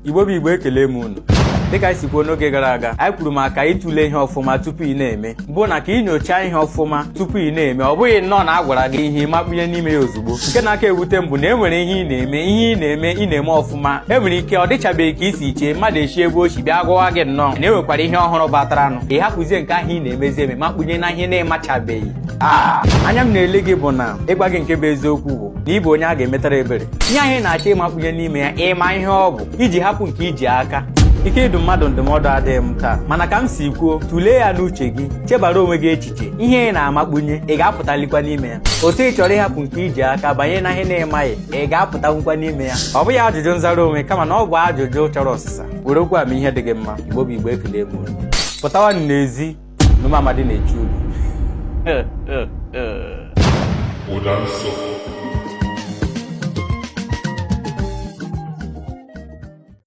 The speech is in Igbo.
Igbo bụ Igbo ekele m unu. Dịka anyị si kwuo n'oge gara aga, anyị kwuru maka ịtụle ihe ọfụma tupu ị na-eme, bụ na ka ị nyochaa ihe ọfụma tupu ị na-eme, ọ bụghị nnọọ na a gwara gị ihe ịmakpunye n'ime ya ozugbo. Nke na-aka ewute m bụ na enwere ihe ị na-eme ọfụma, enwere ike ọ dịchabeghị ka isi iche mmadụ echi ebe ochi bịa gụwa gị nnọọ na enwekwara ihe ọhụrụ bataranụ, ị hapụzie nke ahụ ị na-emezi eme makpunye na ihe na-emachabeghị. Anya m na-ele gị bụ na ịgwa gị nke bụ eziokwu bụ na ị bụ onye a ga-emetara ebere. Ihe anyị na-achọ ịmakpunye n'ime ya ịma ihe ọ bụ iji hapụ nke iji aka. Ike ịdụ mmadụ ndụmọdụ adịghị m taa, mana ka m si kwuo, tụlee ya n'uche gị, chebara onwe gị echiche, ihe ị na-amakpunye ị ga-apụtalikwa n'ime ya. Otu ị chọrọ ịhapụ nke iji aka banye na ihe na-emaghị, ị ga-apụtanwukwa n'ime ya. Ọ bụghị ajụjụ nzara onwe kama na ọ bụ ajụjụ chọrọ ọsịsa. Were okwu amamihe dị gị mma. Igbo bụ Igbo ekele m unu. Pụtawa n'ezi n'ụmụ amadi na-eche uru.